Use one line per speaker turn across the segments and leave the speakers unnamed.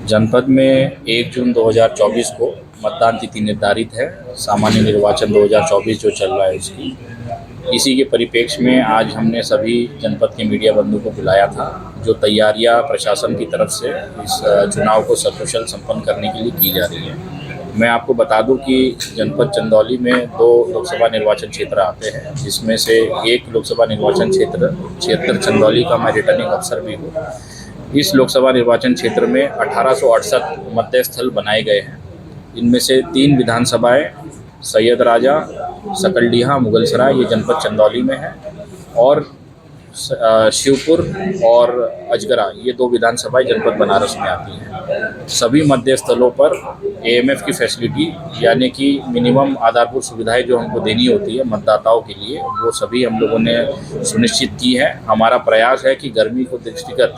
जनपद में 1 जून 2024 को मतदान तिथि निर्धारित है। सामान्य निर्वाचन 2024 जो चल रहा है इसकी इसी के परिप्रेक्ष्य में आज हमने सभी जनपद के मीडिया बंधु को बुलाया था। जो तैयारियां प्रशासन की तरफ से इस चुनाव को सकुशल संपन्न करने के लिए की जा रही है। मैं आपको बता दूं कि जनपद चंदौली में 2 लोकसभा निर्वाचन क्षेत्र आते हैं, जिसमें से एक लोकसभा निर्वाचन क्षेत्र चंदौली का मैं रिटर्निंग अफसर भी हूँ। इस लोकसभा निर्वाचन क्षेत्र में 1868 मतदेय स्थल बनाए गए हैं। इनमें से 3 विधानसभाएं सैयद राजा, सकलडीहा, मुगलसराय ये जनपद चंदौली में है, और शिवपुर और अजगरा ये 2 विधानसभाएं जनपद बनारस में आती हैं। सभी मतदेय स्थलों पर एएमएफ की फैसिलिटी यानी कि मिनिमम आधारभूत सुविधाएं जो हमको देनी होती है मतदाताओं के लिए, वो सभी हम लोगों ने सुनिश्चित की है। हमारा प्रयास है कि गर्मी को दृष्टिगत,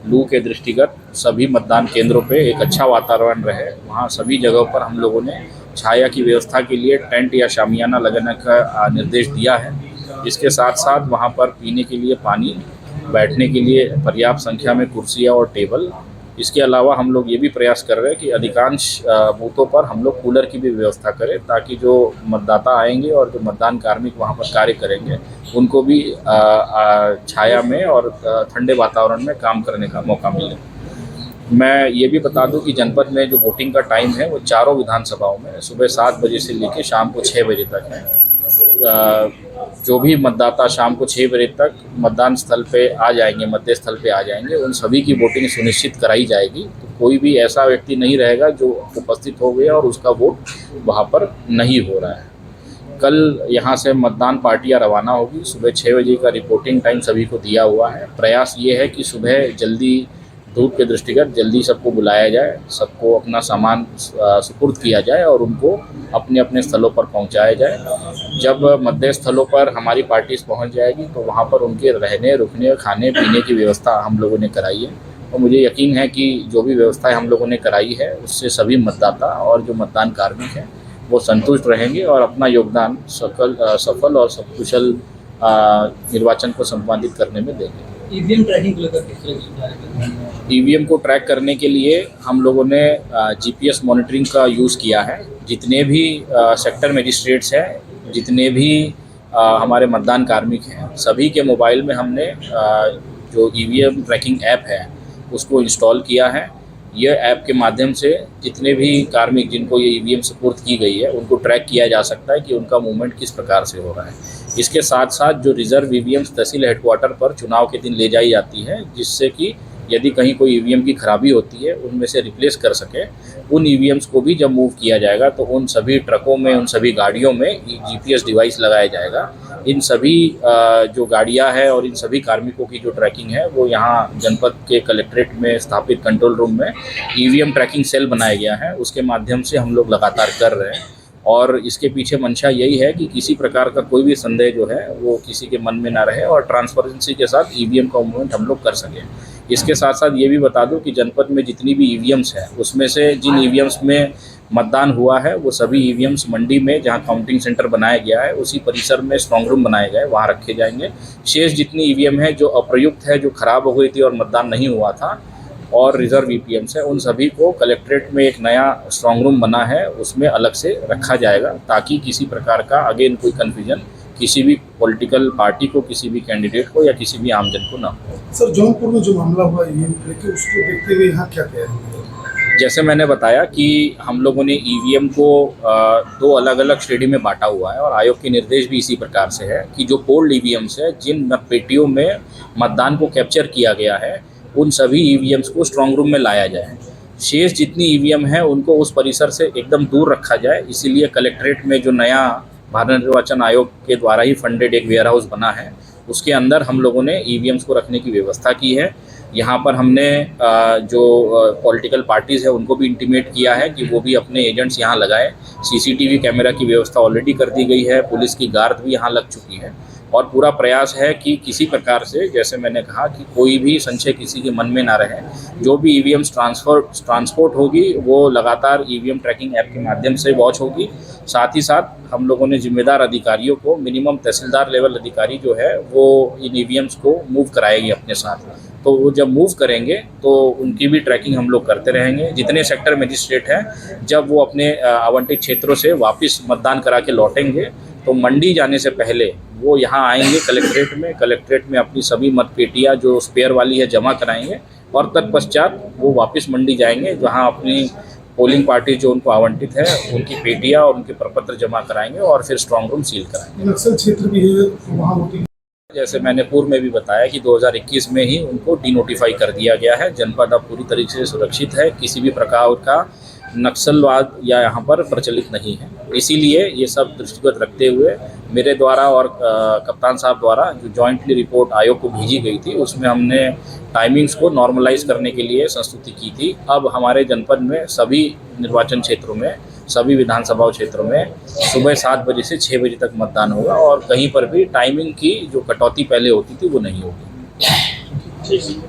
लू के दृष्टिगत सभी मतदान केंद्रों पे एक अच्छा वातावरण रहे। वहाँ सभी जगहों पर हम लोगों ने छाया की व्यवस्था के लिए टेंट या शामियाना लगाने का निर्देश दिया है। इसके साथ साथ वहाँ पर पीने के लिए पानी, बैठने के लिए पर्याप्त संख्या में कुर्सियाँ और टेबल। इसके अलावा हम लोग ये भी प्रयास कर रहे हैं कि अधिकांश बूथों पर हम लोग कूलर की भी व्यवस्था करें, ताकि जो मतदाता आएंगे और जो मतदान कार्मिक वहाँ पर कार्य करेंगे उनको भी छाया में और ठंडे वातावरण में काम करने का मौका मिले। मैं ये भी बता दूं कि जनपद में जो वोटिंग का टाइम है वो चारों विधानसभाओं में सुबह 7 बजे से लेकर शाम को 6 बजे तक है। जो भी मतदाता शाम को 6 बजे तक मतदान स्थल पे आ जाएंगे, मतदेय स्थल पे आ जाएंगे, उन सभी की वोटिंग सुनिश्चित कराई जाएगी। तो कोई भी ऐसा व्यक्ति नहीं रहेगा जो उपस्थित हो गया और उसका वोट वहाँ पर नहीं हो रहा है। कल यहाँ से मतदान पार्टियाँ रवाना होगी। सुबह 6 बजे का रिपोर्टिंग टाइम सभी को दिया हुआ है। प्रयास ये है कि सुबह जल्दी, धूप के दृष्टिगत जल्दी सबको बुलाया जाए, सबको अपना सामान सुपुर्द किया जाए और उनको अपने अपने स्थलों पर पहुंचाया जाए। जब मतदेय स्थलों पर हमारी पार्टीज पहुंच जाएगी तो वहां पर उनके रहने, रुकने, खाने पीने की व्यवस्था हम लोगों ने कराई है, और मुझे यकीन है कि जो भी व्यवस्थाएं हम लोगों ने कराई है उससे सभी मतदाता और जो मतदान कार्मिक हैं वो संतुष्ट रहेंगे और अपना योगदान सफल और सकुशल निर्वाचन को संपादित करने में देंगे।
ईवीएम ट्रैकिंग को लेकर किस तरह की सुधार?
ईवीएम को ट्रैक करने के लिए हम लोगों ने जीपीएस मॉनिटरिंग का यूज़ किया है। जितने भी सेक्टर मजिस्ट्रेट्स हैं, जितने भी हमारे मतदान कार्मिक हैं, सभी के मोबाइल में हमने जो ईवीएम ट्रैकिंग ऐप है उसको इंस्टॉल किया है। यह ऐप के माध्यम से जितने भी कार्मिक जिनको ये ईवीएम सपुर्द की गई है उनको ट्रैक किया जा सकता है कि उनका मूवमेंट किस प्रकार से हो रहा है। इसके साथ साथ जो रिजर्व ईवीएम्स तहसील हेडक्वार्टर पर चुनाव के दिन ले जाई जाती है, जिससे कि यदि कहीं कोई ईवीएम की खराबी होती है उनमें से रिप्लेस कर सके, उन ईवीएम्स को भी जब मूव किया जाएगा तो उन सभी ट्रकों में, उन सभी गाड़ियों में जीपीएस डिवाइस लगाया जाएगा। इन सभी जो गाड़ियां हैं और इन सभी कार्मिकों की जो ट्रैकिंग है वो यहाँ जनपद के कलेक्ट्रेट में स्थापित कंट्रोल रूम में ईवीएम ट्रैकिंग सेल बनाया गया है। उसके माध्यम से हम लोग लगातार कर रहे हैं, और इसके पीछे मंशा यही है कि किसी प्रकार का कोई भी संदेह जो है वो किसी के मन में ना रहे और ट्रांसपेरेंसी के साथ ईवीएम का मूवमेंट हम लोग कर सकें। इसके साथ साथ ये भी बता दूं कि जनपद में जितनी भी ईवीएम्स हैं उसमें से जिन ईवीएम्स में मतदान हुआ है वो सभी ईवीएम्स मंडी में जहां काउंटिंग सेंटर बनाया गया है उसी परिसर में स्ट्रॉन्ग रूम बनाए गए, वहां रखे जाएंगे। शेष जितनी ईवीएम है जो अप्रयुक्त है, जो खराब हो गई थी और मतदान नहीं हुआ था, और रिजर्व ईवीएम्स है, उन सभी को कलेक्ट्रेट में एक नया स्ट्रॉन्ग रूम बना है उसमें अलग से रखा जाएगा, ताकि किसी प्रकार का अगेन कोई कन्फ्यूजन किसी भी पॉलिटिकल पार्टी को, किसी भी कैंडिडेट को या किसी भी आमजन को ना हो।
सर, जौनपुर में जो मामला हुआ ईवीएम लेके, उसको देखते हुए यहाँ क्या कहें?
जैसे मैंने बताया कि हम लोगों ने ईवीएम को 2 अलग अलग श्रेणी में बांटा हुआ है, और आयोग के निर्देश भी इसी प्रकार से है कि जो पोल्ड ईवीएम्स है, जिन मतपेटियों में मतदान को कैप्चर किया गया है, उन सभी ईवीएम्स को स्ट्रॉन्ग रूम में लाया जाए। शेष जितनी ईवीएम है उनको उस परिसर से एकदम दूर रखा जाए। इसीलिए कलेक्ट्रेट में जो नया भारत निर्वाचन आयोग के द्वारा ही फंडेड एक वेयर हाउस बना है, उसके अंदर हम लोगों ने ईवीएम्स को रखने की व्यवस्था की है। यहाँ पर हमने जो पॉलिटिकल पार्टीज़ है उनको भी इंटीमेट किया है कि वो भी अपने एजेंट्स यहाँ लगाए। सीसीटीवी कैमरा की व्यवस्था ऑलरेडी कर दी गई है, पुलिस की गार्ड भी यहाँ लग चुकी है, और पूरा प्रयास है कि किसी प्रकार से, जैसे मैंने कहा, कि कोई भी संशय किसी के मन में ना रहे। जो भी ईवीएम्स ट्रांसपोर्ट होगी वो लगातार ईवीएम ट्रैकिंग ऐप के माध्यम से वॉच होगी। साथ ही साथ हम लोगों ने जिम्मेदार अधिकारियों को, मिनिमम तहसीलदार लेवल अधिकारी जो है वो इन ईवीएम्स को मूव कराएगी अपने साथ। तो वो जब मूव करेंगे तो उनकी भी ट्रैकिंग हम लोग करते रहेंगे। जितने सेक्टर मजिस्ट्रेट हैं जब वो अपने आवंटित क्षेत्रों से वापस मतदान करा के लौटेंगे तो मंडी जाने से पहले वो यहाँ आएंगे कलेक्ट्रेट में अपनी सभी मतपेटियाँ जो स्पेयर वाली है जमा कराएंगे और तत्पश्चात वो वापस मंडी जाएंगे जहाँ अपनी पोलिंग पार्टी जो उनको आवंटित है उनकी पेटियाँ और उनके प्रपत्र जमा कराएंगे और फिर स्ट्रांग रूम सील कराएंगे।
नक्सल क्षेत्र भी है वहाँ वोटिंग।
जैसे मैंने पूर्व में भी बताया कि 2021 में ही उनको डिनोटिफाई कर दिया गया है। जनपद अब पूरी तरीके से सुरक्षित है, किसी भी प्रकार का नक्सलवाद या यहाँ पर प्रचलित नहीं है। इसीलिए ये सब दृष्टिगत रखते हुए मेरे द्वारा और कप्तान साहब द्वारा जो जॉइंटली रिपोर्ट आयोग को भेजी गई थी उसमें हमने टाइमिंग्स को नॉर्मलाइज करने के लिए संस्तुति की थी। अब हमारे जनपद में सभी निर्वाचन क्षेत्रों में सभी विधानसभा क्षेत्रों में सुबह 7 बजे से 6 बजे तक मतदान होगा और कहीं पर भी टाइमिंग की जो कटौती पहले होती थी वो नहीं होगी।